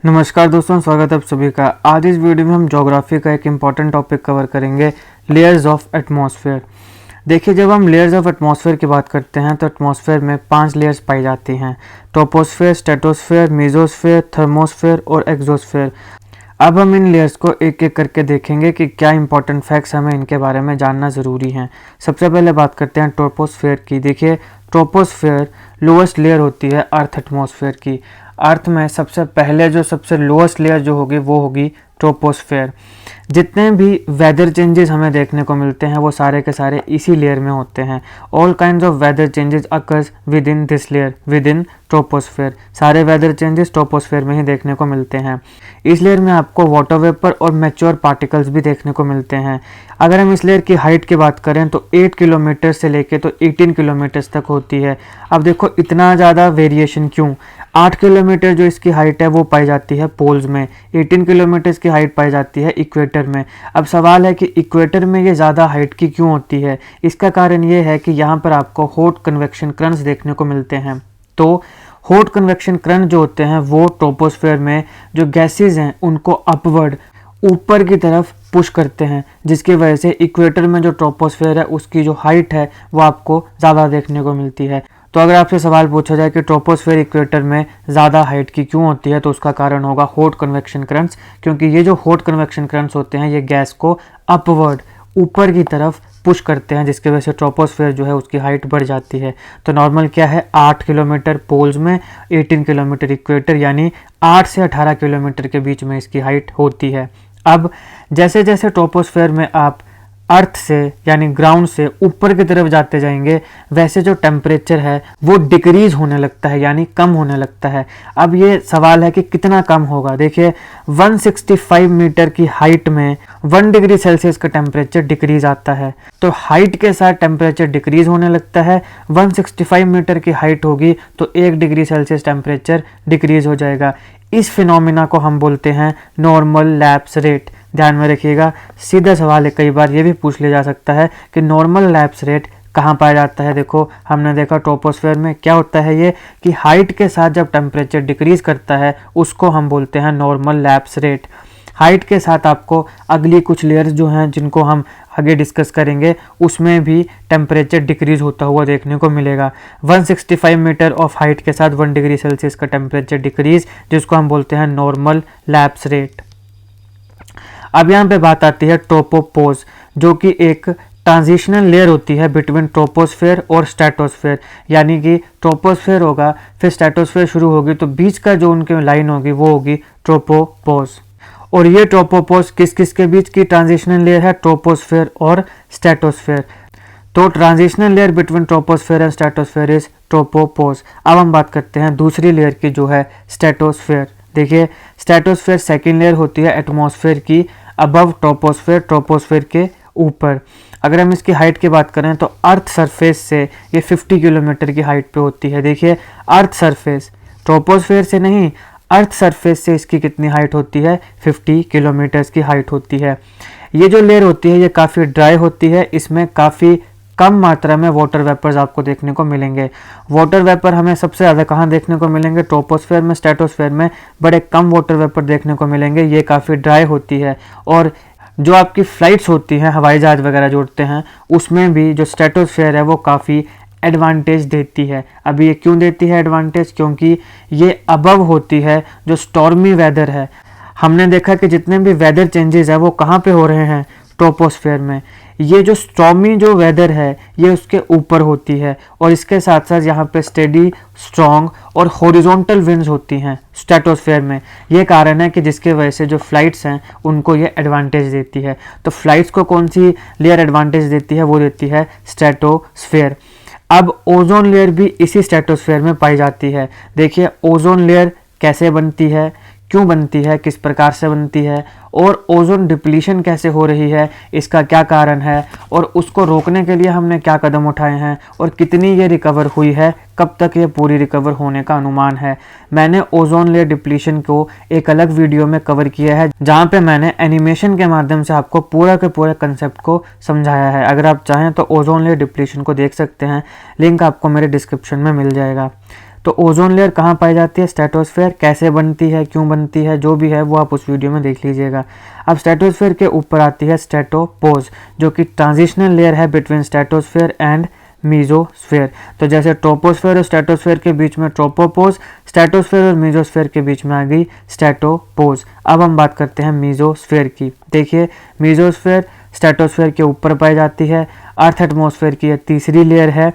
नमस्कार दोस्तों, स्वागत है आप सभी का। आज इस वीडियो में हम ज्योग्राफी का एक इम्पॉर्टेंट टॉपिक कवर करेंगे, लेयर्स ऑफ एटमॉस्फेयर। देखिए, जब हम लेयर्स ऑफ एटमॉस्फेयर की बात करते हैं तो एटमॉस्फेयर में 5 लेयर्स पाई जाती हैं: ट्रोपोस्फेयर, स्ट्रेटोस्फेयर, मेसोस्फेयर, थर्मोस्फेयर और एक्सोस्फेयर। अब हम इन लेयर्स को एक एक करके देखेंगे कि क्या इंपॉर्टेंट फैक्ट्स हमें इनके बारे में जानना ज़रूरी हैं। सबसे पहले बात करते हैं ट्रोपोस्फेयर की। देखिए, ट्रोपोस्फेयर लोएस्ट लेयर होती है अर्थ एटमॉस्फेयर की। अर्थ में सबसे लोएस्ट लेयर जो होगी वो होगी ट्रोपोस्फेयर। जितने भी वेदर चेंजेस हमें देखने को मिलते हैं वो सारे के सारे इसी लेयर में होते हैं। All kinds of weather changes occurs within this layer, within troposphere. सारे वेदर चेंजेस ट्रोपोस्फेयर में ही देखने को मिलते हैं। इस लेयर में आपको वाटर वेपर और मैच्योर पार्टिकल्स भी देखने को मिलते हैं। अगर हम इस लेयर की हाइट की बात करें तो 8 किलोमीटर से लेके तो 18 किलोमीटर तक होती है। अब देखो, इतना ज़्यादा वेरिएशन क्यों? 8 किलोमीटर जो इसकी हाइट है वो पाई जाती है पोल्स में, 18 किलोमीटर की हाइट पाई जाती है इक्वेटर में। अब सवाल है कि इक्वेटर में ये ज़्यादा हाइट की क्यों होती है? इसका कारण ये है कि यहाँ पर आपको हॉट कन्वेक्शन करंट्स देखने को मिलते हैं। तो हॉट कन्वेक्शन करंट जो होते हैं वो ट्रोपोस्फेयर में जो गैसेज हैं उनको अपवर्ड, ऊपर की तरफ पुश करते हैं, जिसकी वजह से इक्वेटर में जो ट्रोपोस्फेयर है उसकी जो हाइट है वो आपको ज़्यादा देखने को मिलती है। तो अगर आपसे सवाल पूछा जाए कि ट्रोपोस्फेयर इक्वेटर में ज़्यादा हाइट की क्यों होती है, तो उसका कारण होगा हॉट कन्वेक्शन करंट्स। क्योंकि ये जो हॉट कन्वेक्शन करंट्स होते हैं ये गैस को अपवर्ड, ऊपर की तरफ पुश करते हैं, जिसकी वजह से ट्रोपोस्फेयर जो है उसकी हाइट बढ़ जाती है। तो नॉर्मल क्या है, 8 किलोमीटर पोल्स में, 18 किलोमीटर इक्वेटर, यानी 8 से 18 किलोमीटर के बीच में इसकी हाइट होती है। अब जैसे जैसे ट्रोपोस्फेयर में आप अर्थ से यानी ग्राउंड से ऊपर की तरफ जाते जाएंगे, वैसे जो टेम्परेचर है वो डिक्रीज होने लगता है, यानी कम होने लगता है। अब ये सवाल है कि कितना कम होगा। देखिए, 165 मीटर की हाइट में 1 डिग्री सेल्सियस का टेम्परेचर डिक्रीज आता है। तो हाइट के साथ टेम्परेचर डिक्रीज होने लगता है। 165 मीटर की हाइट होगी तो 1 डिग्री सेल्सियस टेम्परेचर डिक्रीज हो जाएगा। इस फिनोमिना को हम बोलते हैं नॉर्मल लैप्स रेट। ध्यान में रखिएगा, सीधा सवाल है, कई बार ये भी पूछ लिया जा सकता है कि नॉर्मल लैप्स रेट कहाँ पाया जाता है। देखो, हमने देखा ट्रोपोस्फेयर में क्या होता है ये कि हाइट के साथ जब टेम्परेचर डिक्रीज करता है उसको हम बोलते हैं नॉर्मल लैप्स रेट। हाइट के साथ आपको अगली कुछ लेयर्स जो हैं जिनको हम आगे डिस्कस करेंगे उसमें भी टेम्परेचर डिक्रीज होता हुआ देखने को मिलेगा। 165 मीटर ऑफ हाइट के साथ 1 डिग्री सेल्सियस का टेम्परेचर डिक्रीज, जिसको हम बोलते हैं नॉर्मल लैप्स रेट। अब यहाँ पे बात आती है ट्रोपोपोज, जो कि एक ट्रांजिशनल लेयर होती है बिटवीन ट्रोपोस्फेयर और स्ट्रेटोस्फेयर। यानी कि ट्रोपोस्फेयर होगा, फिर स्ट्रेटोस्फेयर शुरू होगी, तो बीच का जो उनकी लाइन होगी वो होगी ट्रोपोपोज। और ये ट्रोपोपोज किस किस के बीच की ट्रांजिशनल लेयर है? ट्रोपोस्फेयर और स्ट्रेटोस्फेयर। तो transitional layer between troposphere and stratosphere is tropopause. अब हम बात करते हैं दूसरी लेयर की जो है स्ट्रेटोस्फेयर। देखिए, स्ट्रेटोस्फेयर सेकेंड लेयर होती है एटमॉस्फेयर की, अबव ट्रोपोस्फेयर, ट्रोपोस्फेयर के ऊपर। अगर हम इसकी हाइट की बात करें तो अर्थ सरफेस से ये 50 किलोमीटर की हाइट पे होती है। देखिए, अर्थ सरफेस, ट्रोपोस्फेयर से नहीं, अर्थ सरफेस से इसकी कितनी हाइट होती है? 50 किलोमीटर्स की हाइट होती है। ये जो लेयर होती है ये काफ़ी ड्राई होती है, इसमें काफ़ी कम मात्रा में वाटर वेपर्स आपको देखने को मिलेंगे। वाटर वेपर हमें सबसे ज़्यादा कहाँ देखने को मिलेंगे? ट्रोपोस्फेयर में, स्ट्रेटोस्फेयर में बड़े कम वाटर वेपर देखने को मिलेंगे। ये काफ़ी ड्राई होती है। और जो आपकी फ्लाइट्स होती हैं, हवाई जहाज़ वगैरह जो उड़ते हैं, उसमें भी जो स्ट्रेटोस्फेयर है वो काफ़ी एडवांटेज देती है। अभी ये क्यों देती है एडवांटेज? क्योंकि ये अबव होती है जो स्टॉर्मी वेदर है। हमने देखा कि जितने भी वेदर चेंजेस है वो कहाँ पे हो रहे हैं? ट्रोपोस्फेयर में। ये जो स्टॉर्मी जो वेदर है ये उसके ऊपर होती है, और इसके साथ साथ यहाँ पे स्टेडी, स्ट्रॉन्ग और हॉरिजॉन्टल विंड्स होती हैं स्ट्रेटोस्फेयर में। ये कारण है कि जिसके वजह से जो फ्लाइट्स हैं उनको ये एडवांटेज देती है। तो फ्लाइट्स को कौन सी लेयर एडवांटेज देती है? वो देती है स्ट्रेटोस्फेयर। अब ओजोन लेयर भी इसी स्ट्रेटोस्फेयर में पाई जाती है। देखिए, ओजोन लेयर कैसे बनती है, क्यों बनती है, किस प्रकार से बनती है, और ओजोन डिप्लीशन कैसे हो रही है, इसका क्या कारण है, और उसको रोकने के लिए हमने क्या कदम उठाए हैं, और कितनी ये रिकवर हुई है, कब तक ये पूरी रिकवर होने का अनुमान है। मैंने ओजोन लेयर डिप्लीशन को एक अलग वीडियो में कवर किया है, जहाँ पे मैंने एनिमेशन के माध्यम से आपको पूरा के पूरे कंसेप्ट को समझाया है। अगर आप चाहें तो ओजोन लेयर डिप्लीशन को देख सकते हैं, लिंक आपको मेरे डिस्क्रिप्शन में मिल जाएगा। तो ओजोन लेयर कहाँ पाई जाती है? स्ट्रेटोस्फेयर। कैसे बनती है, क्यों बनती है, जो भी है वो आप उस वीडियो में देख लीजिएगा। अब स्ट्रेटोस्फेयर के ऊपर आती है स्ट्रेटोपोज, जो कि ट्रांजिशनल लेयर है बिटवीन स्ट्रेटोस्फेयर एंड मीजोस्फेयर। तो जैसे ट्रोपोस्फेयर और स्ट्रेटोस्फेयर के बीच में ट्रोपोपोज, स्ट्रेटोस्फेयर और मीजोस्फेयर के बीच में आ गई स्ट्रेटोपोज। अब हम बात करते हैं मीजोस्फेयर की। देखिए, मीजोस्फेयर स्ट्रेटोस्फेयर के ऊपर पाई जाती है। अर्थ एटमॉस्फेयर की यह तीसरी लेयर है।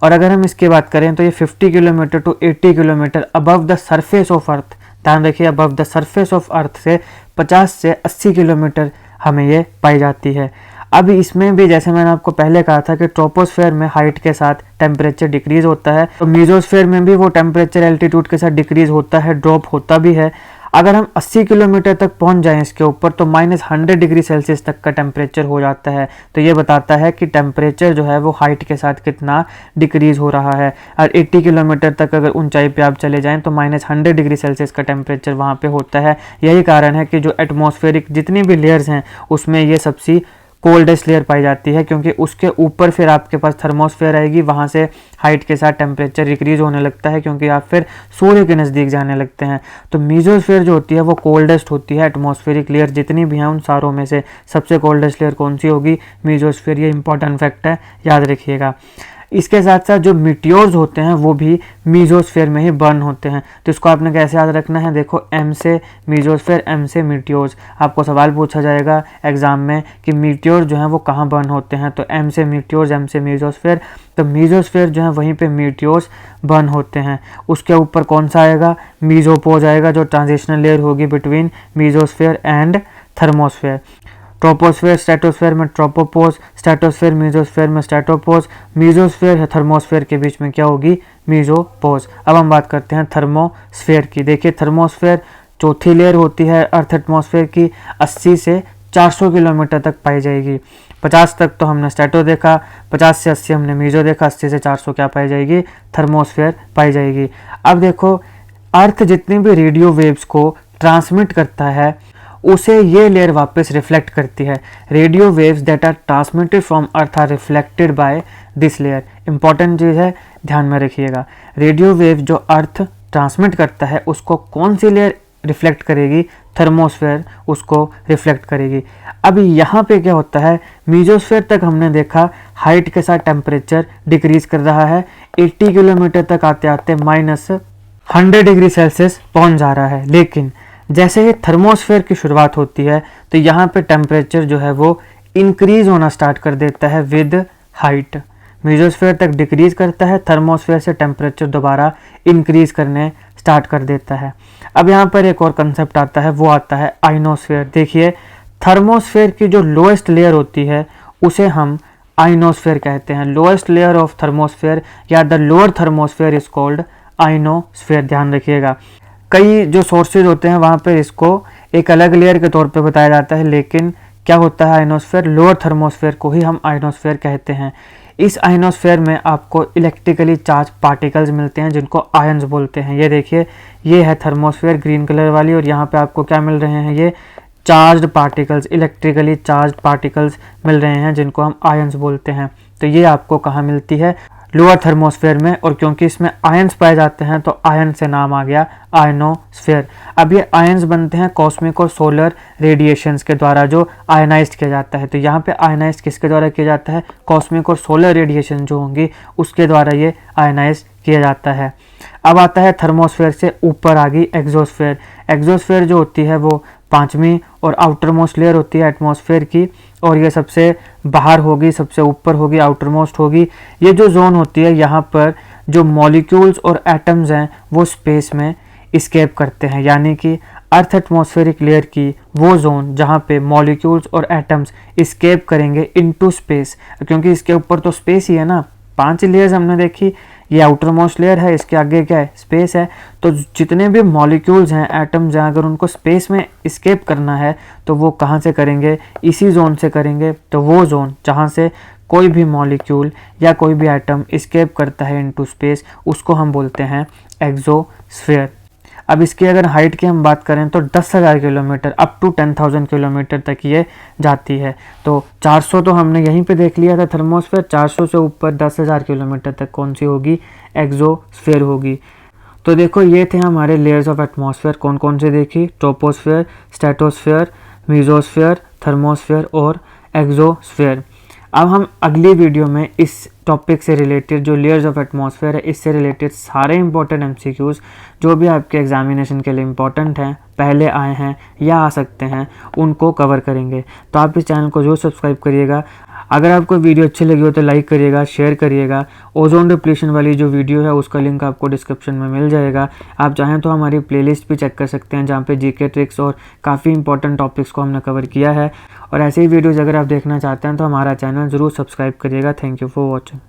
और अगर हम इसकी बात करें तो ये 50 kilometre to 80 kilometre above the surface of earth, ध्यान रखिए, above the surface of earth से 50 से 80 किलोमीटर हमें ये पाई जाती है। अब इसमें भी जैसे मैंने आपको पहले कहा था कि ट्रोपोस्फेयर में हाइट के साथ टेम्परेचर डिक्रीज होता है, तो मीजोस्फेयर में भी वो टेम्परेचर एल्टीट्यूड के साथ डिक्रीज होता है, ड्रॉप होता भी है। अगर हम 80 किलोमीटर तक पहुंच जाएं इसके ऊपर तो -100 डिग्री सेल्सियस तक का टेम्परेचर हो जाता है। तो ये बताता है कि टेम्परेचर जो है वो हाइट के साथ कितना डिक्रीज हो रहा है। और 80 किलोमीटर तक अगर ऊंचाई पे आप चले जाएं तो -100 डिग्री सेल्सियस का टेम्परेचर वहाँ पे होता है। यही कारण है कि जो एटमॉस्फेरिक जितनी भी लेयर्स हैं उसमें ये सबसे कोल्डेस्ट लेयर पाई जाती है, क्योंकि उसके ऊपर फिर आपके पास थर्मोस्फेयर आएगी, वहाँ से हाइट के साथ टेम्परेचर डिक्रीज होने लगता है क्योंकि आप फिर सूर्य के नज़दीक जाने लगते हैं। तो मीजोस्फेयर जो होती है वो कोल्डेस्ट होती है। एटमॉस्फेरिक लेयर जितनी भी हैं उन सारों में से सबसे कोल्डेस्ट लेयर कौन सी होगी? मीजोस्फेयर। ये इंपॉर्टेंट फैक्ट है, याद रखिएगा। इसके साथ साथ जो मीटियोर्स होते हैं वो भी मीजोस्फेयर में ही बर्न होते हैं। तो इसको आपने कैसे याद रखना है? देखो, एम से मीजोस्फेयर, एम से मीटियोर्स। आपको सवाल पूछा जाएगा एग्जाम में कि मीटियोर जो हैं वो कहाँ बर्न होते हैं, तो एम से मीटियोर्स, एम से मीजोस्फेयर। तो मीजोस्फेयर जो है वहीं पे मीटियोर्स बर्न होते हैं। उसके ऊपर कौन सा आएगा? मीजोपोज आएगा, जो ट्रांजिशनल लेयर होगी between mesosphere and thermosphere. Troposphere stratosphere में ट्रोपोपोज, स्ट्रेटोस्फेयर मीजोस्फेयर में स्ट्रेटोपोज, मीजोस्फेयर या थर्मोस्फेयर के बीच में क्या होगी? मीजोपोज। अब हम बात करते हैं थर्मोस्फेयर की। देखिए, थर्मोस्फेयर चौथी लेयर होती है अर्थ एटमॉस्फेयर की, 80 से 400 किलोमीटर तक पाई जाएगी। 50 तक तो हमने स्ट्रेटो देखा, 50 से 80 हमने मीजो देखा, 80 से 400 क्या पाई जाएगी? थर्मोस्फेयर पाई जाएगी। अब देखो, अर्थ जितनी भी रेडियो वेव्स को ट्रांसमिट करता है उसे ये लेयर वापस रिफ्लेक्ट करती है। Radio waves that are transmitted from earth are reflected by this layer. Important चीज़ है, ध्यान में रखिएगा। रेडियो वेव जो अर्थ ट्रांसमिट करता है उसको कौन सी लेयर रिफ्लेक्ट करेगी? थर्मोस्फेयर उसको रिफ्लेक्ट करेगी। अब यहाँ पे क्या होता है? मीजोस्फेयर तक हमने देखा हाइट के साथ टेम्परेचर डिक्रीज कर रहा है, 80 किलोमीटर तक आते आते -100 डिग्री सेल्सियस पहुंच जा रहा है। लेकिन जैसे ही थर्मोस्फेयर की शुरुआत होती है तो यहाँ पे टेम्परेचर जो है वो इंक्रीज होना स्टार्ट कर देता है विद हाइट। मीजोस्फेयर तक डिक्रीज करता है, थर्मोस्फेयर से टेम्परेचर दोबारा इंक्रीज करने स्टार्ट कर देता है। अब यहाँ पर एक और कंसेप्ट आता है, वो आता है आइनोस्फेयर। देखिए, थर्मोस्फेयर की जो लोएस्ट लेयर होती है उसे हम आइनोस्फेयर कहते हैं। लोएस्ट लेयर ऑफ थर्मोस्फेयर या the lower thermosphere is called ionosphere. ध्यान रखिएगा, कई जो सोर्सेज होते हैं वहाँ पर इसको एक अलग लेयर के तौर पे बताया जाता है, लेकिन क्या होता है आइनोस्फेयर? लोअर थर्मोस्फेयर को ही हम आइनोस्फेयर कहते हैं। इस आइनोस्फेयर में आपको इलेक्ट्रिकली चार्ज पार्टिकल्स मिलते हैं जिनको आयंस बोलते हैं। ये देखिए, ये है थर्मोस्फेयर ग्रीन कलर वाली, और यहाँ पे आपको क्या मिल रहे हैं? ये charged particles, electrically charged particles मिल रहे हैं जिनको हम आयंस बोलते हैं। तो ये आपको कहाँ मिलती है? लोअर थर्मोस्फेयर में। और क्योंकि इसमें आयंस पाए जाते हैं तो आयन से नाम आ गया आयनोस्फेयर। अब ये आयंस बनते हैं कॉस्मिक और सोलर रेडिएशंस के द्वारा, जो आयनाइज्ड किया जाता है। तो यहाँ पे आयनाइज्ड किसके द्वारा किया जाता है? कॉस्मिक और सोलर रेडिएशन जो होंगी उसके द्वारा ये आयनाइज किया जाता है। अब आता है थर्मोस्फेयर से ऊपर आ गई एक्सोस्फेयर। एक्सोस्फेयर जो होती है वो पांचवी और आउटर मोस्ट लेयर होती है एटमॉस्फेयर की, और ये सबसे बाहर होगी, सबसे ऊपर होगी, आउटर मोस्ट होगी। ये जो जोन होती है यहाँ पर जो मॉलिक्यूल्स और एटम्स हैं वो स्पेस में इस्केप करते हैं, यानी कि अर्थ एटमॉस्फेरिक लेयर की वो जोन जहाँ पे मॉलिक्यूल्स और एटम्स इस्केप करेंगे इनटू स्पेस, क्योंकि इसके ऊपर तो स्पेस ही है ना। 5 लेयर्स हमने देखी, ये आउटर मोस्ट लेयर है, इसके आगे क्या है? स्पेस है। तो जितने भी मॉलिक्यूल्स हैं, एटम्स हैं, अगर उनको स्पेस में इस्केप करना है तो वो कहाँ से करेंगे? इसी जोन से करेंगे। तो वो जोन जहाँ से कोई भी मॉलिक्यूल या कोई भी एटम इस्केप करता है इनटू स्पेस, उसको हम बोलते हैं एक्सोस्फेयर। अब इसकी अगर हाइट की हम बात करें तो 10,000 किलोमीटर अप टू 10,000 किलोमीटर तक ये जाती है। तो 400 तो हमने यहीं पे देख लिया था थर्मोस्फेयर, 400 से ऊपर 10,000 किलोमीटर तक कौन सी होगी? एक्सोस्फेयर होगी। तो देखो ये थे हमारे लेयर्स ऑफ एटमॉस्फेयर, कौन कौन से देखी, ट्रोपोस्फेयर, स्ट्रेटोस्फेयर, मीजोस्फेयर, थर्मोस्फेयर और एक्सोस्फेयर। अब हम अगली वीडियो में इस टॉपिक से रिलेटेड जो लेयर्स ऑफ एटमॉस्फेयर है इससे रिलेटेड सारे इंपॉर्टेंट एमसीक्यूज़ जो भी आपके एग्जामिनेशन के लिए इंपॉर्टेंट हैं, पहले आए हैं या आ सकते हैं, उनको कवर करेंगे। तो आप इस चैनल को जरूर सब्सक्राइब करिएगा। अगर आपको वीडियो अच्छी लगी हो तो लाइक करिएगा, शेयर करिएगा। ओजोन डिप्लीशन वाली जो वीडियो है उसका लिंक आपको डिस्क्रिप्शन में मिल जाएगा। आप चाहें तो हमारी प्लेलिस्ट भी चेक कर सकते हैं जहाँ पे जीके ट्रिक्स और काफ़ी इंपॉर्टेंट टॉपिक्स को हमने कवर किया है। और ऐसे ही वीडियोज़ अगर आप देखना चाहते हैं तो हमारा चैनल ज़रूर सब्सक्राइब करिएगा। Thank you for watching.